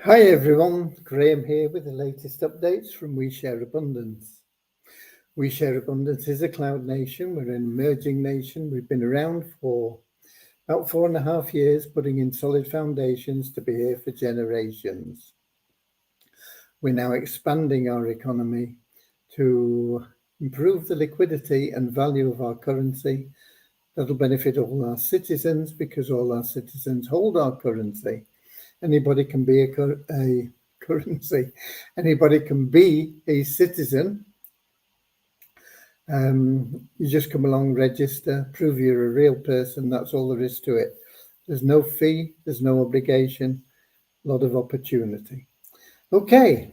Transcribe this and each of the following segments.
Hi everyone, Graham here with the latest updates from We Share Abundance. We Share Abundance is a cloud nation. We're an emerging nation. We've been around for about 4.5 years, putting in solid foundations to be here for generations. We're now expanding our economy to improve the liquidity and value of our currency. That'll benefit all our citizens because all our citizens hold our currency. Anybody can be a currency. Anybody can be a citizen. You just come along, register, prove you're a real person. That's all there is to it. There's no fee. There's no obligation. A lot of opportunity. Okay.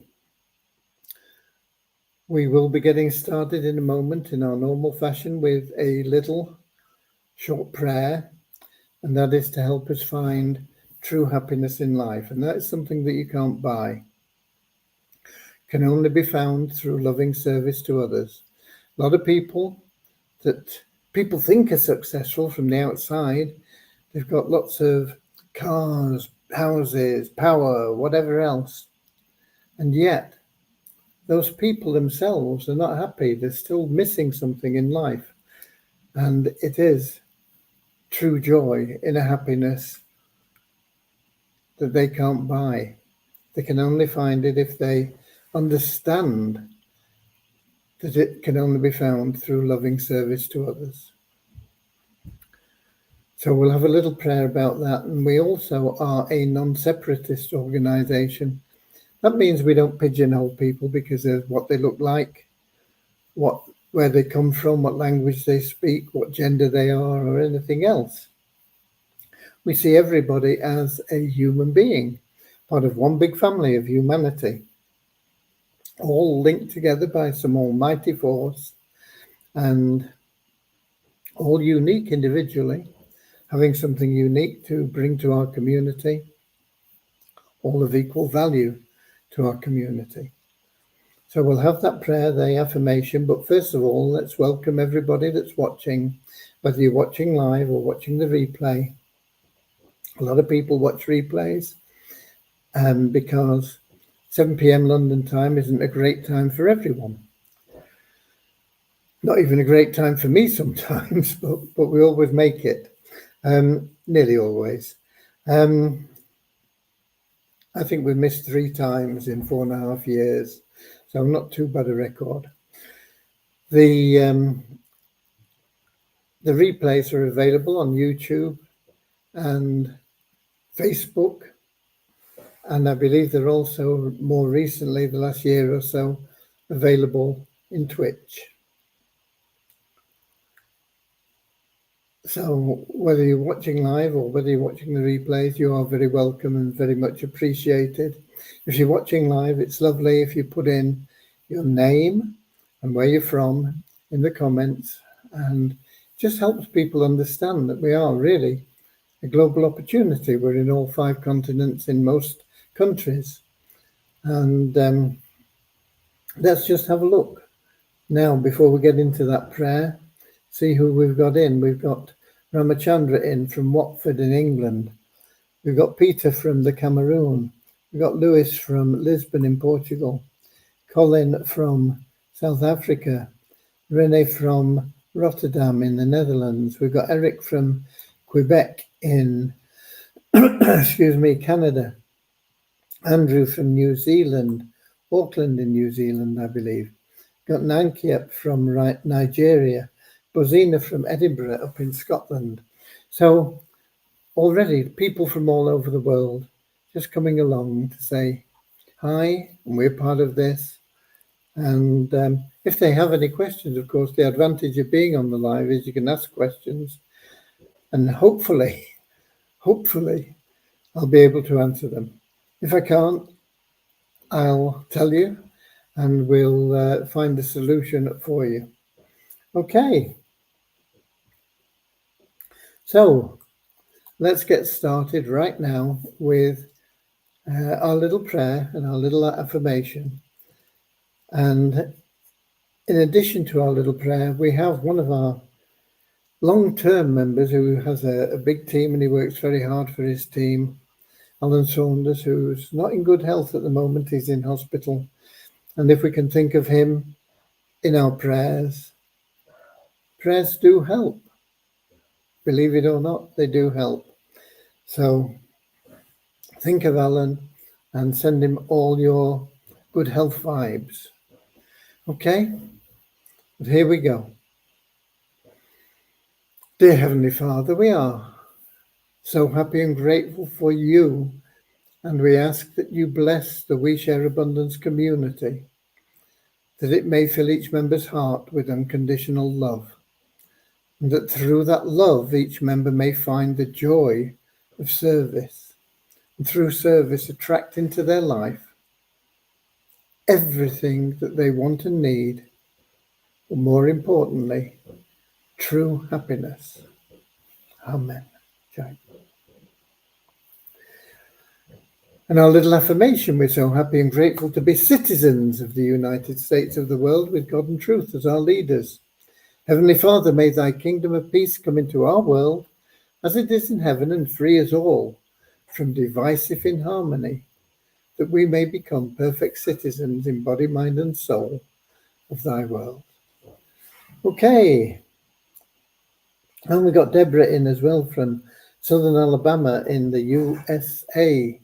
We will be getting started in a moment in our normal fashion with a little short prayer, and that is to help us find true happiness in life. And that is something that you can't buy. Can only be found through loving service to others. A lot of people that people think are successful from the outside, they've got lots of cars, houses, power, whatever else. And yet, those people themselves are not happy. They're still missing something in life. And it is true joy, inner happiness that they can't buy. They can only find it if they understand that it can only be found through loving service to others. So we'll have a little prayer about that. And we also are a non-separatist organization. That means we don't pigeonhole people because of what they look like, where they come from, what language they speak, what gender they are, or anything else. We see everybody as a human being, part of one big family of humanity, all linked together by some almighty force and all unique individually, having something unique to bring to our community, all of equal value to our community. So we'll have that prayer, the affirmation, but first of all, let's welcome everybody that's watching, whether you're watching live or watching the replay. A lot of people watch replays because 7 p.m. London time isn't a great time for everyone. Not even a great time for me sometimes, but we always make it, nearly always. I think we've missed 3 times in 4.5 years, so not too bad a record. The replays are available on YouTube and Facebook, and I believe they're also more recently, the last year or so, available in Twitch. So whether you're watching live or whether you're watching the replays, you are very welcome and very much appreciated. If you're watching live, it's lovely if you put in your name and where you're from in the comments, and just helps people understand that we are really a global opportunity. We're in all 5 continents in most countries. And let's just have a look. Now, before we get into that prayer, see who we've got in. We've got Ramachandra in from Watford in England. We've got Peter from the Cameroon. We've got Lewis from Lisbon in Portugal. Colin from South Africa. Rene from Rotterdam in the Netherlands. We've got Eric from Quebec in Canada. Andrew from New Zealand, Auckland in New Zealand, I believe. Got Nankiep from Nigeria. Bozina from Edinburgh up in Scotland. So already people from all over the world just coming along to say hi, and we're part of this. And if they have any questions, of course, the advantage of being on the live is you can ask questions, and hopefully I'll be able to answer them. If I can't, I'll tell you and we'll find a solution for you. Okay. So let's get started right now with our little prayer and our little affirmation. And in addition to our little prayer, we have one of our long-term members who has a big team, and he works very hard for his team. Alan Saunders, who's not in good health at the moment. He's in hospital. And if we can think of him in our prayers, prayers do help. Believe it or not, they do help. So think of Alan and send him all your good health vibes. Okay? But here we go. Dear Heavenly Father, we are so happy and grateful for you, and we ask that you bless the We Share Abundance community, that it may fill each member's heart with unconditional love, and that through that love each member may find the joy of service, and through service attract into their life everything that they want and need, but more importantly, true happiness. Amen. Okay. And our little affirmation, we're so happy and grateful to be citizens of the United States of the world with God and truth as our leaders. Heavenly Father, may thy kingdom of peace come into our world as it is in heaven, and free us all from divisive inharmony, that we may become perfect citizens in body, mind and soul of thy world. Okay. And we got Deborah in as well from Southern Alabama in the USA.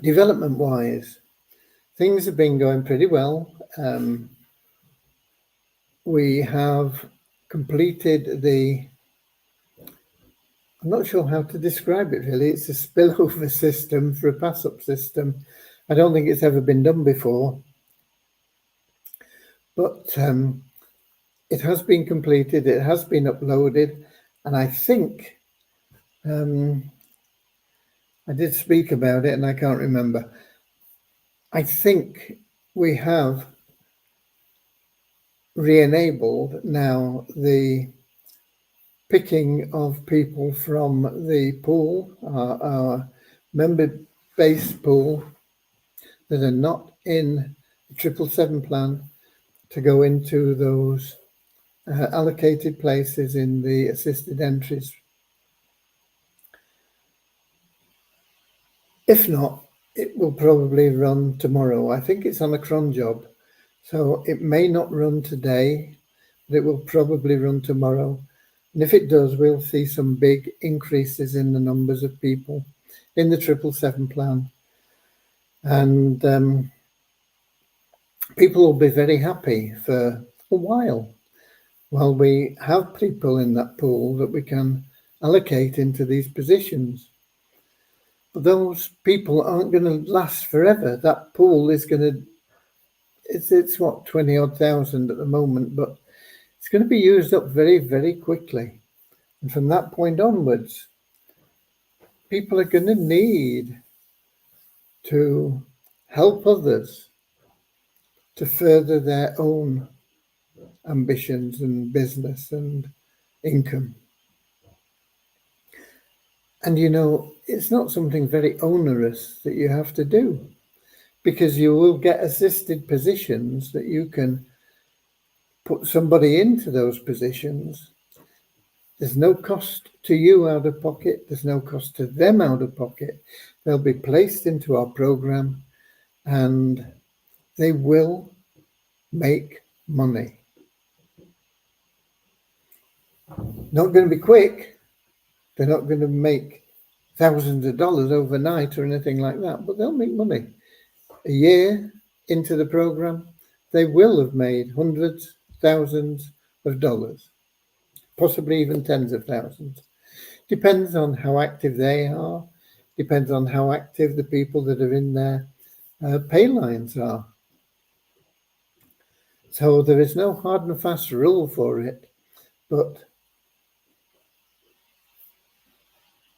Development-wise, things have been going pretty well. We have completed I'm not sure how to describe it really. It's a spillover system for a pass-up system. I don't think it's ever been done before. But it has been completed, it has been uploaded, and I think I did speak about it and I can't remember. I think we have re-enabled now the picking of people from the pool, our member-based pool that are not in the 777 plan, to go into those allocated places in the assisted entries. If not, it will probably run tomorrow. I think it's on a cron job, so it may not run today, but it will probably run tomorrow. And if it does, we'll see some big increases in the numbers of people in the 777 plan. And people will be very happy for a while we have people in that pool that we can allocate into these positions. But those people aren't going to last forever. That pool is going to, it's what, 20 odd thousand at the moment, but it's going to be used up very, very quickly. And from that point onwards, people are going to need to help others to further their own ambitions and business and income. And you know, it's not something very onerous that you have to do, because you will get assisted positions that you can put somebody into those positions. There's no cost to you out of pocket. There's no cost to them out of pocket. They'll be placed into our program and they will make money. Not going to be quick. They're not going to make thousands of dollars overnight or anything like that, but they'll make money. A year into the program, they will have made hundreds, thousands of dollars, possibly even tens of thousands. Depends on how active they are, depends on how active the people that are in their pay lines are. So there is no hard and fast rule for it, but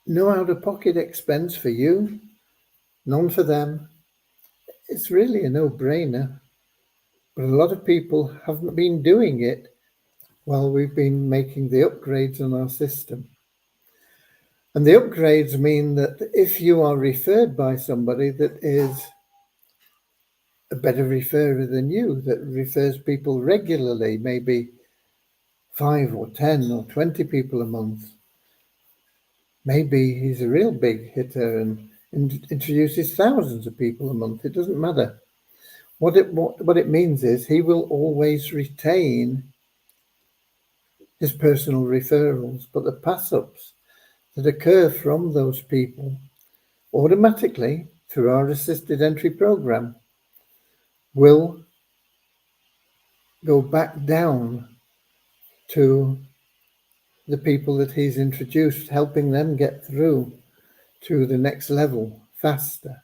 no out-of-pocket expense for you, none for them. It's really a no-brainer. But a lot of people haven't been doing it while we've been making the upgrades on our system. And the upgrades mean that if you are referred by somebody that is a better referrer than you, that refers people regularly, maybe 5 or 10 or 20 people a month, maybe he's a real big hitter and introduces thousands of people a month. It doesn't matter. What it means is he will always retain his personal referrals, but the pass-ups that occur from those people automatically through our assisted entry program will go back down to the people that he's introduced, helping them get through to the next level faster.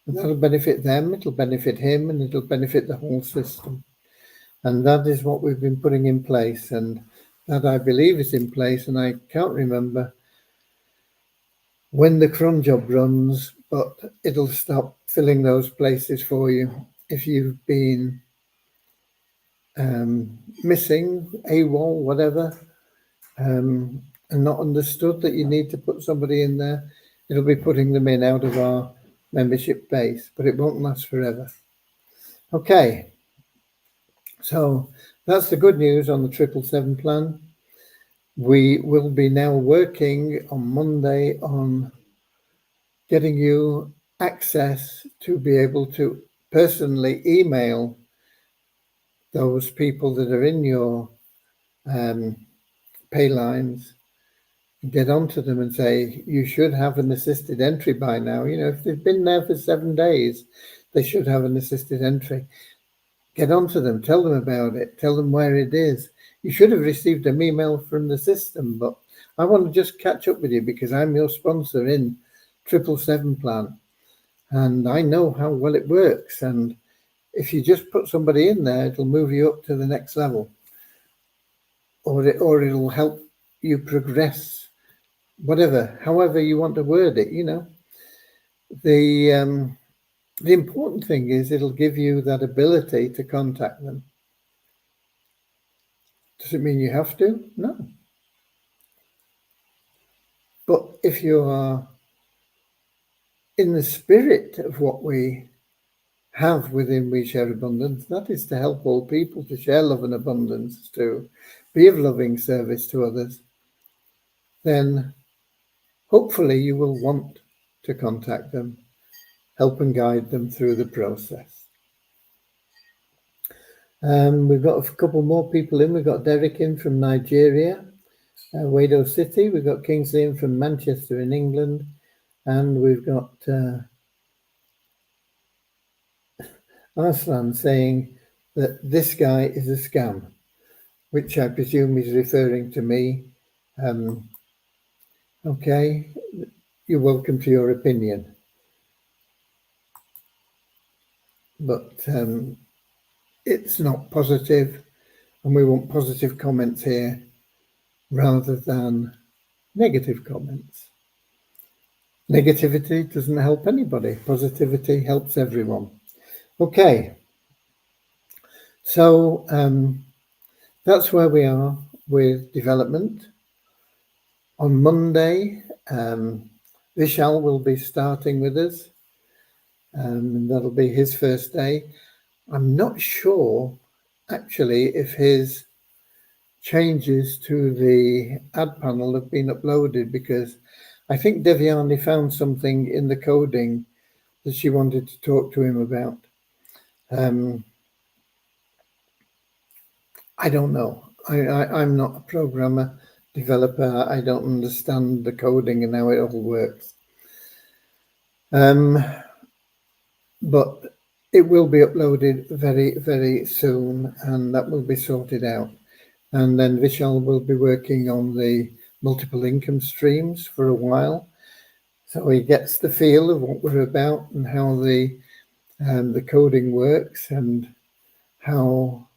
And that'll benefit them, it'll benefit him, and it'll benefit the whole system. And that is what we've been putting in place, and that I believe is in place. And I can't remember when the cron job runs, but it'll stop filling those places for you if you've been missing, AWOL, whatever, and not understood that you need to put somebody in there. It'll be putting them in out of our membership base, but it won't last forever. Okay, so that's the good news on the 777 plan. We will be now working on Monday on getting you access to be able to personally email those people that are in your pay lines, get onto them and say, you should have an assisted entry by now. You know, if they've been there for 7 days, they should have an assisted entry. Get onto them, tell them about it, tell them where it is. You should have received an email from the system, but I want to just catch up with you because I'm your sponsor in 777 plan. And I know how well it works. And if you just put somebody in there, it'll move you up to the next level. Or it'll help you progress, whatever, however you want to word it, you know. The important thing is it'll give you that ability to contact them. Does it mean you have to? No. But if you are in the spirit of what we have within We Share Abundance, that is to help all people, to share love and abundance, to be of loving service to others, then hopefully you will want to contact them, help and guide them through the process. We've got a couple more people in. We've got Derek in from Nigeria, Wado City. We've got Kingsley in from Manchester in England. And we've got Arslan saying that this guy is a scam, which I presume is referring to me. Okay, you're welcome to your opinion. But it's not positive, and we want positive comments here rather than negative comments. Negativity doesn't help anybody. Positivity helps everyone. Okay, so that's where we are with development. On Monday, Vishal will be starting with us, and that'll be his first day. I'm not sure, actually, if his changes to the ad panel have been uploaded, because I think Devyani found something in the coding that she wanted to talk to him about. I don't know. I'm not a programmer, developer. I don't understand the coding and how it all works. But it will be uploaded very, very soon, and that will be sorted out. And then Vishal will be working on the multiple income streams for a while, so he gets the feel of what we're about and how the coding works and how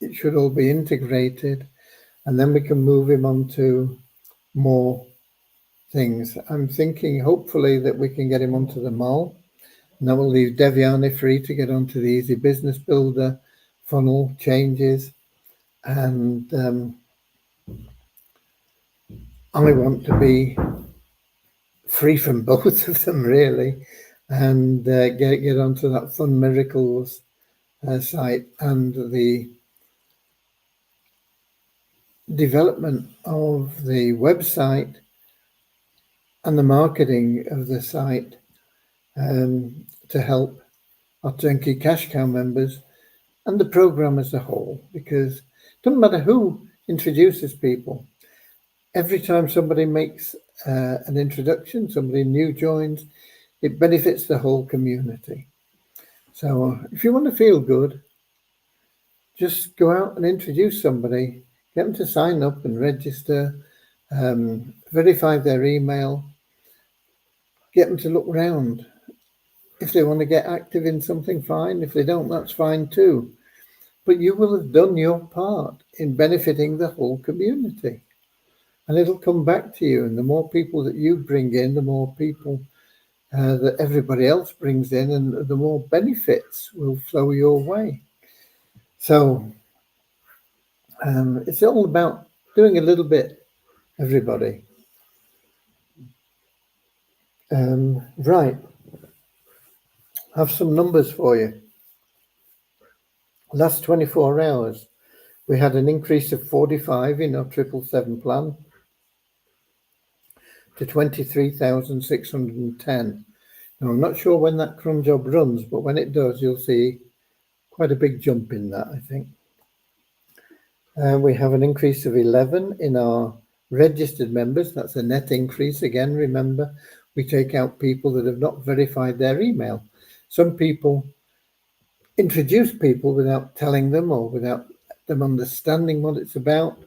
it should all be integrated, and then we can move him on to more things. I'm thinking hopefully that we can get him onto the mall, and that will leave Devyani free to get onto the Easy Business Builder funnel changes. And I want to be free from both of them, really, and get onto that Fun Miracles site and the development of the website and the marketing of the site to help our Turnkey Cash Cow members and the program as a whole, because it doesn't matter who introduces people. Every time somebody makes an introduction, somebody new joins, it benefits the whole community. So if you want to feel good, just go out and introduce somebody, get them to sign up and register, verify their email, get them to look around. If they want to get active in something, fine. If they don't, that's fine too. But you will have done your part in benefiting the whole community. And it'll come back to you. And the more people that you bring in, the more people that everybody else brings in, and the more benefits will flow your way. So it's all about doing a little bit, everybody. Right. I have some numbers for you. Last 24 hours, we had an increase of 45 in our 777 plan to 23,610. Now, I'm not sure when that cron job runs, but when it does, you'll see quite a big jump in that, I think. We have an increase of 11 in our registered members. That's a net increase. Again, remember, we take out people that have not verified their email. Some people introduce people without telling them or without them understanding what it's about.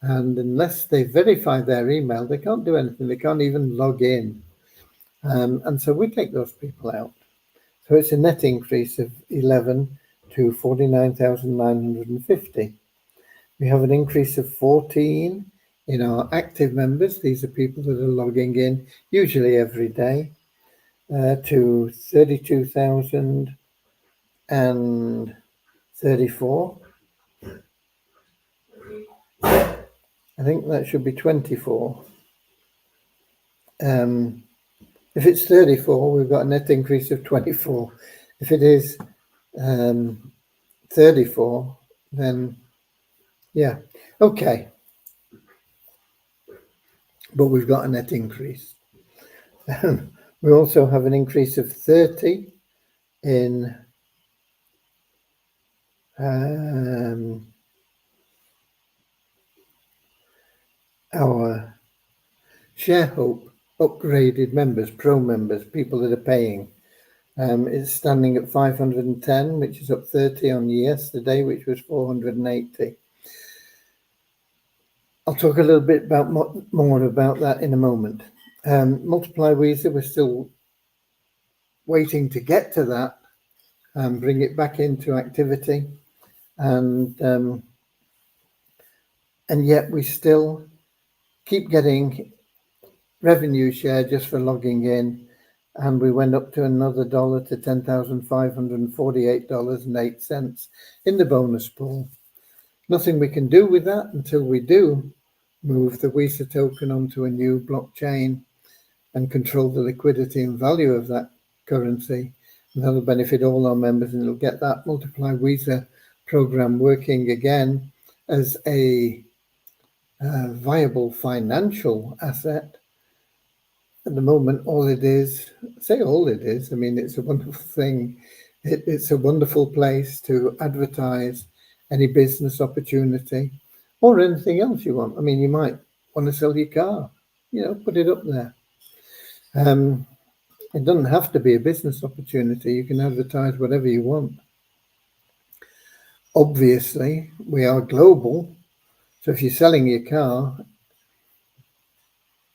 And unless they verify their email, they can't do anything. They can't even log in. And so we take those people out. So it's a net increase of 11 to 49,950. We have an increase of 14 in our active members. These are people that are logging in usually every day to 32,034. I think that should be 24. If it's 34, we've got a net increase of 24. If it is 34, then yeah, okay. But we've got a net increase. We also have an increase of 30 in our ShareHope upgraded members, pro members, people that are paying. It's standing at 510, which is up 30 on yesterday, which was 480. I'll talk a little bit about more about that in a moment. Multiply Weezer, we're still waiting to get to that and bring it back into activity, and yet we still keep getting revenue share just for logging in, and we went up to another dollar to $10,548.08 in the bonus pool. Nothing we can do with that until we do move the Weezer token onto a new blockchain and control the liquidity and value of that currency. And that'll benefit all our members, and it'll get that Multiply Weezer program working again as a viable financial asset. At the moment, all it is, I mean, it's a wonderful thing. It's a wonderful place to advertise any business opportunity or anything else you want. I mean, you might want to sell your car, put it up there. It doesn't have to be a business opportunity. You can advertise whatever you want. Obviously, we are global. So if you're selling your car,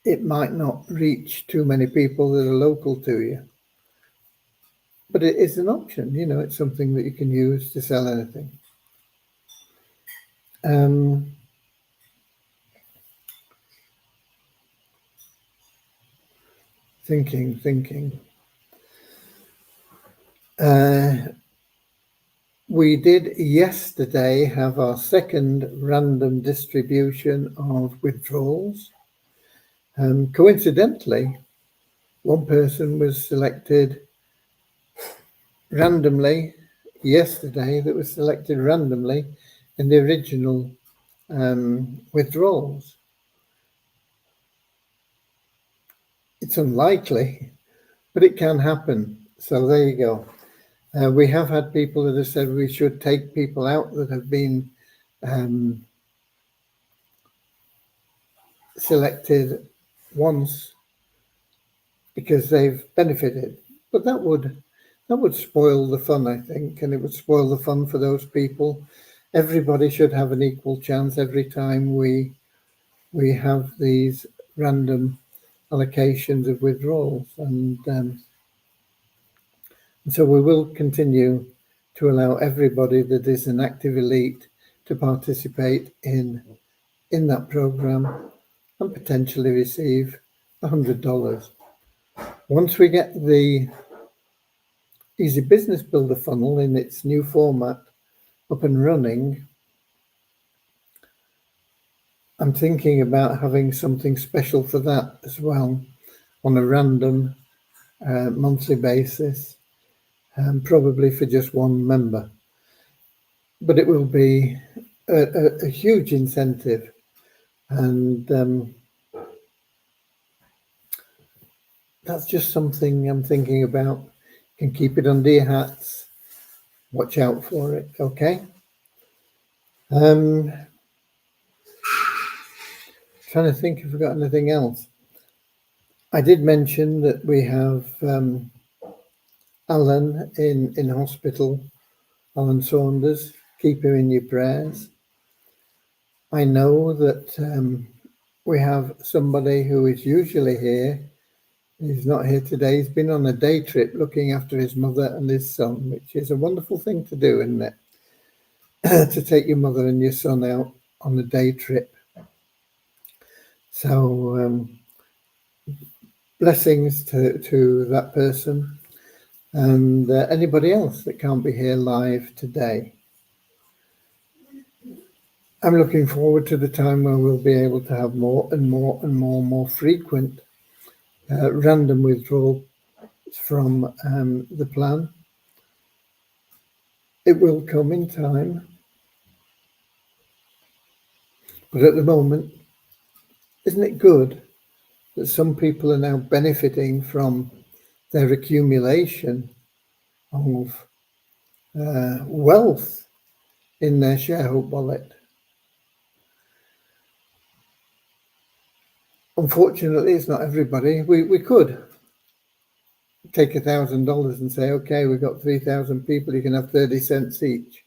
it might not reach too many people that are local to you. But it is an option, it's something that you can use to sell anything. Thinking. We did yesterday have our second random distribution of withdrawals. Coincidentally, one person was selected randomly yesterday that was selected randomly in the original withdrawals. It's unlikely, but it can happen. So there you go. We have had people that have said we should take people out that have been selected once because they've benefited. But that would spoil the fun, I think, and it would spoil the fun for those people. Everybody should have an equal chance every time we have these random allocations of withdrawals, and so we will continue to allow everybody that is an active elite to participate in that program and potentially receive $100. Once we get the Easy Business Builder funnel in its new format up and running, I'm thinking about having something special for that as well on a random monthly basis, probably for just one member. But it will be a huge incentive, and that's just something I'm thinking about. You can keep it under your hats. Watch out for it, okay? Trying to think if I've got anything else. I did mention that we have Alan in hospital, Alan Saunders. Keep him in your prayers. I know that we have somebody who is usually here. He's not here today. He's been on a day trip looking after his mother and his son, which is a wonderful thing to do, isn't it? To take your mother and your son out on a day trip. So blessings to that person and anybody else that can't be here live today. I'm looking forward to the time where we'll be able to have more and more frequent random withdrawal from the plan. It will come in time, but at the moment, isn't it good that some people are now benefiting from their accumulation of wealth in their Sharehope wallet? Unfortunately, it's not everybody. We could take $1,000 and say, okay, we've got 3,000 people, you can have 30 cents each.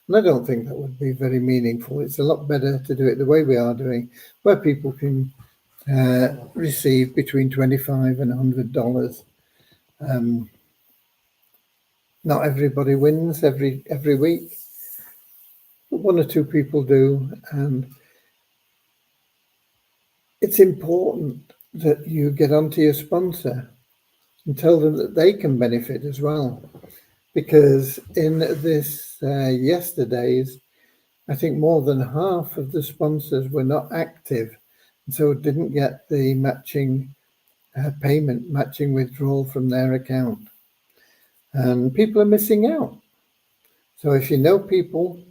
And I don't think that would be very meaningful. It's a lot better to do it the way we are doing, where people can receive between $25 and $100. Not everybody wins every week, but one or two people do, and it's important that you get onto your sponsor and tell them that they can benefit as well. Because in this yesterday's, I think more than half of the sponsors were not active, and so didn't get the matching matching withdrawal from their account. And people are missing out. So if you know people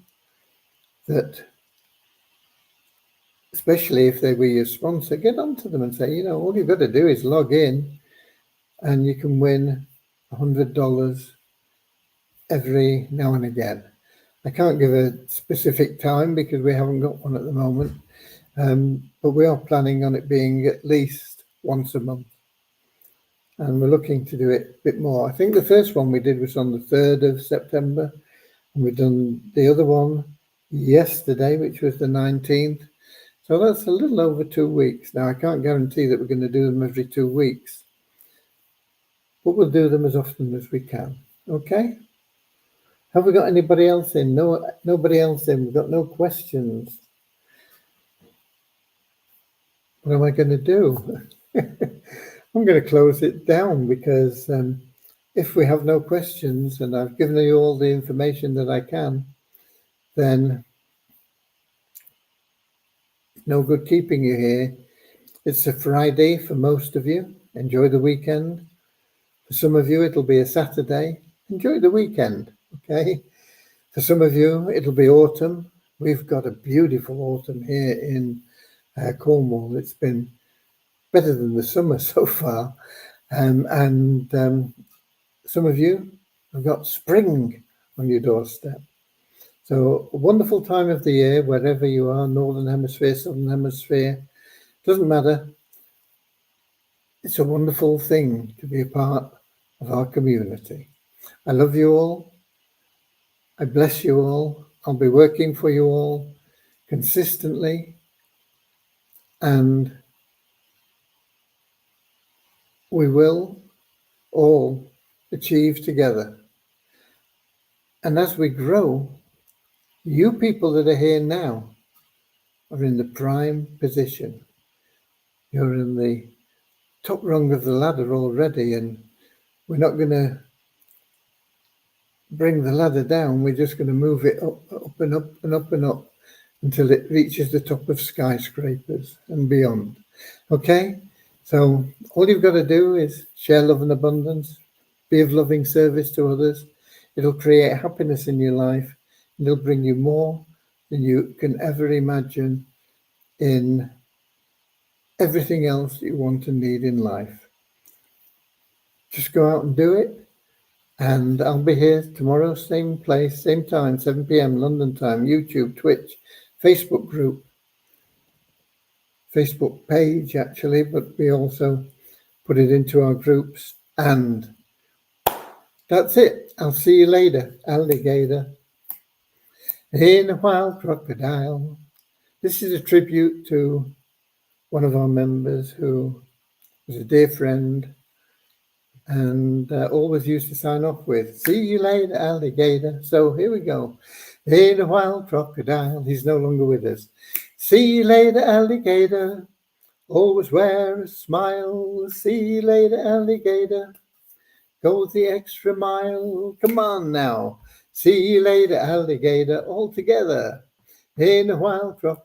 that, especially if they were your sponsor, get onto them and say, all you've got to do is log in and you can win $100 every now and again. I can't give a specific time because we haven't got one at the moment, but we are planning on it being at least once a month. And we're looking to do it a bit more. I think the first one we did was on the 3rd of September, and we've done the other one yesterday, which was the 19th. So that's a little over 2 weeks. Now, I can't guarantee that we're going to do them every 2 weeks, but we'll do them as often as we can. Okay? Have we got anybody else in? No, nobody else in. We've got no questions. What am I going to do? I'm going to close it down because if we have no questions and I've given you all the information that I can, then it's no good keeping you here. It's a Friday for most of you. Enjoy the weekend. For some of you, it'll be a Saturday. Enjoy the weekend, okay? For some of you, it'll be autumn. We've got a beautiful autumn here in Cornwall. It's been better than the summer so far. And some of you have got spring on your doorstep. So a wonderful time of the year, wherever you are, Northern Hemisphere, Southern Hemisphere, doesn't matter. It's a wonderful thing to be a part of our community. I love you all. I bless you all. I'll be working for you all consistently, and we will all achieve together. And as we grow, you people that are here now are in the prime position. You're in the top rung of the ladder already, and we're not going to bring the ladder down. We're just going to move it up, up and up and up and up until it reaches the top of skyscrapers and beyond. Okay? So all you've got to do is share love and abundance, be of loving service to others. It'll create happiness in your life, and it'll bring you more than you can ever imagine in everything else that you want and need in life. Just go out and do it. And I'll be here tomorrow, same place, same time, 7 p.m. London time, YouTube, Twitch, Facebook group, Facebook page actually, but we also put it into our groups. And that's it. I'll see you later, alligator. In a wild crocodile. This is a tribute to one of our members who was a dear friend and always used to sign off with, see you later, alligator. So here we go. In a wild crocodile. He's no longer with us. See you later, alligator. Always wear a smile. See you later, alligator. Go the extra mile. Come on now. See you later, alligator. All together. In a wild crocodile.